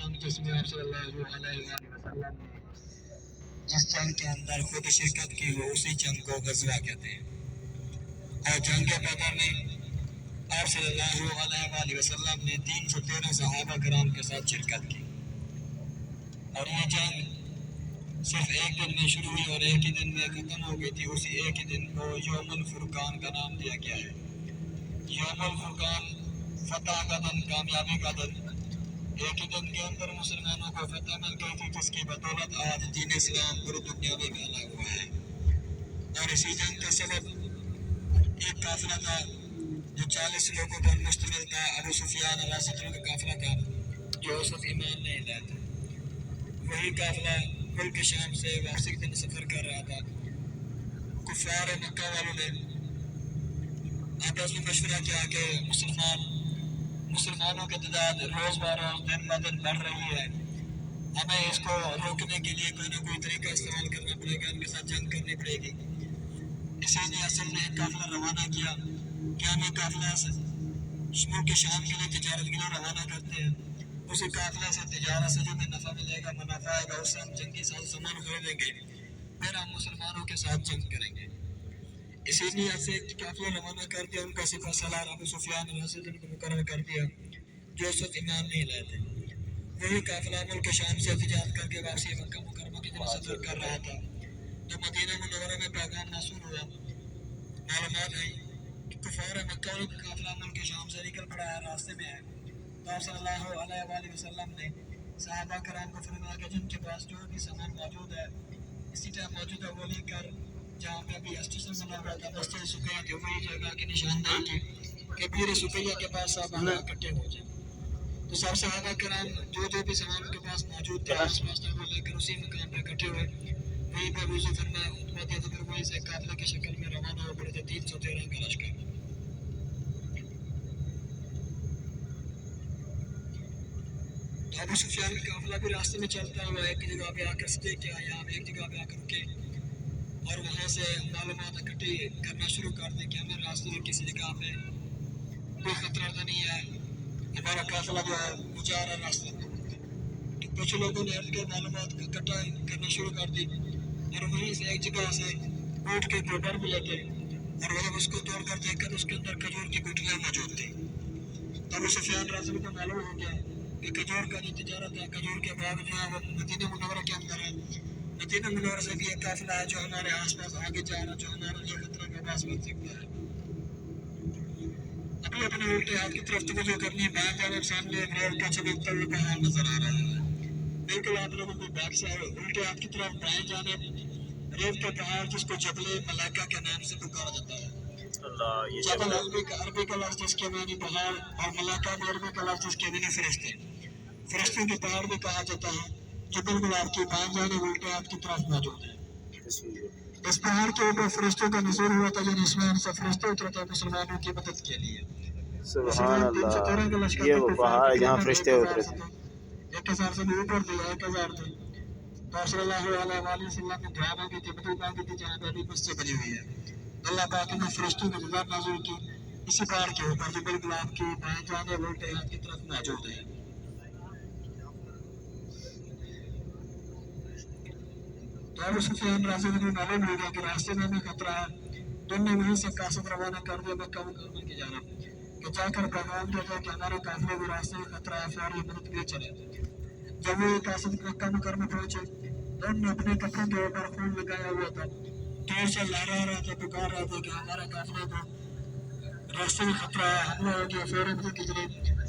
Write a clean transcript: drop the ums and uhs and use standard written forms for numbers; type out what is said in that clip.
جنگ جس میں آپ صلی اللہ علیہ وآلہ وسلم نے جس جنگ کے اندر خود شرکت کی وہ اسی جنگ کو غزوہ کہتے ہیں. اور جنگ بدر میں آپ صلی اللہ علیہ وآلہ وسلم نے 313 صحابہ کرام کے ساتھ شرکت کی. اور یہ جنگ صرف ایک دن میں شروع ہوئی اور ایک ہی دن میں ختم ہو گئی تھی. اسی ایک ہی دن کو یوم الفرقان کا نام دیا گیا ہے. یوم الفرقان فتح کا دن، کامیابی کا دن. ایک ہی دن کے اندر مسلمانوں کو فتح مل گئی تھی جس کی بدولت آج دین اسلام پوری دنیا میں پھیلا ہوا ہے. اور اسی جنگ کا سبب ایک قافلہ تھا جو 40 لوگوں پر مشتمل تھا. ابو سفیان کا قافلہ تھا جو اس وقت ایمان نہیں لائے تھے. وہی قافلہ ملک شام سے واپسی کے دن سفر کر رہا تھا. کفار مکہ والوں نے آپس میں مشورہ کیا کہ مسلمانوں کی تعداد روز بروز دن بہ دن بڑھ رہی ہے، ہمیں اس کو روکنے کے لیے کوئی نہ کوئی طریقہ استعمال کرنا پڑے گا، ان کے ساتھ جنگ کرنی پڑے گی. اسی لیے اصل نے ایک قافلہ روانہ کیا کہ ہم ایک قافلہ ملک شام کے لیے تجارت کے لیے روانہ کرتے ہیں. اسی قافلے سے تجارت سے جو ہمیں نفع ملے گا، منافع آئے گا، اس سے ہم جنگی ساز سامان خریدیں گے، پھر ہم مسلمانوں کے ساتھ جنگ کریں گے. اسی لیے سے قافلہ روانہ کر دیا. ان کا سپہ سالار ابو سفیان کو مقرر کر دیا جو اس وقت ایمان نہیں لائے تھے. وہی قافلہ ملک شام سے تجارت کر کے واپسی مکہ مکرمہ کی طرف سفر کر رہا تھا. تو مدینہ منورہ میں پیغام موصول ہوا، معلومات آئی کہ کفار مکہ والوں کا قافلہ ملک شام سے نکل پڑا ہے، راستے میں ہے. تو آپ صلی اللہ علیہ وآلہ وسلم نے صحابہ کرام کو فرمایا کہ جن کے پاس جو بھی سامان موجود ہے اسی ٹائم موجود ہے وہ لے کر جہاں پہ ابھی اسٹیشن بنا ہوا تھا مسجد سقیہ تھی وہی جگہ کی نشاندہی کی کہ پورے سقیہ کے پاس صحابہ اکٹھے ہو جائیں. تو سب صحابہ کرام جو بھی سامان ان کے پاس موجود تھا آس پاس تک وہ لے کر اسی مقام پہ اکٹھے ہوئے. وہیں پہ وضو فرمایا، خطبہ دیا تو پھر وہیں سے قافلے کی شکل میں روانہ ہو پڑے تھے 313 کا لشکر. تو ابو سفیان کا قافلہ بھی راستے میں چلتا ہوا ایک جگہ پہ آ کر سجدے کیا، یا ایک جگہ پہ آ کر رکے اور وہاں سے معلومات اکٹھی کرنا شروع کر دیں کہ ہمیں راستے میں کسی جگہ پہ کوئی خطرہ تو نہیں ہے، ہمارا قافلہ جو ہے وہ جا رہا ہے راستے میں. تو کچھ لوگوں نے ارد گرد معلومات اکٹھا کرنا شروع کر دی اور وہیں سے ایک جگہ سے اونٹ کے گوبر بھی لے گئے اور وہ اس کو توڑ کر دیکھ کر اس کے اندر کھجور کی گٹھلیاں موجود تھیں. تو ابو سفیان رضی اللہ عنہ کو معلوم ہو گیا کہ کھجور کا جو تجارت ہے، کھجور کے باغ جو ہے وہ مدینہ منورہ کے اندر ہے. مدینہ منورہ سے بھی ایک قافلہ ہے جو ہمارے آس پاس آگے جا رہا ہے، جو ہمارے لیے خطرہ کا باعث بن سکتا ہے. ابھی اپنے الٹے ہاتھ کی طرف توجہ کرنی ہے. بائیں جانب سامنے ایک ریل کا چلتا ہوا پہاڑ نظر آ رہا ہے. بالکل آپ لوگوں کو بیک سے الٹے ہاتھ کی طرف بائیں جانب ریل کا پہاڑ جس کو جبل ملائکہ کے نام سے پکارا جاتا ہے. جبل عربی کا لفظ جس کے معنی پہاڑ اور ملائکہ بھی عربی کا لفظ جس کے معنی فرشتے، فرشتوں کے پہاڑ بھی کہا جاتا ہے جو بالکل آپ کی بائیں جانب الٹے ہاتھ کی طرف موجود ہے. اس پہاڑ کے اوپر فرشتوں کا نزول ہوا تھا جن اسمان سے فرشتے اترے تھے مسلمانوں کی مدد کے لیے. سبحان اللہ، یہ وہ پہاڑ جہاں فرشتے اترے تھے. 1000 سے بھی اوپر تھے، 1000 تھے. تو صلی اللہ علیہ وآلہ وسلم نے دعا مانگی تھی، مدد مانگی تھی جہاں پہ بھی مسجد بنی ہوئی ہے. اللہ پاک نے فرشتوں کی مدد نازل کی اسی پہاڑ کے اوپر جو بالکل آپ کی بائیں جانب الٹے ہاتھ کی طرف موجود ہے. تو ابو سفیان رضی اللہ عنہ معلوم ہو گیا کہ راستے میں ہمیں خطرہ ہے. تو انہوں نے وہیں سے قاصد روانہ کر دیا مکہ مکرمہ کی جانب کہ جا کر پیغام دیا جائے کہ ہمارے قافلے میں راستے میں خطرہ ہے، فوری مدد کے چلے. جب وہ قاصد مکہ مکرمہ پہنچے تو انہوں نے اپنے کپڑوں کے اوپر خون لگایا ہوا تھا، دور سے لہرا رہا تھا، پکار رہا تھا کہ ہمارا قافلہ کو راستے میں خطرہ ہے، حملہ ہو گیا، فوری مدد کی جائے.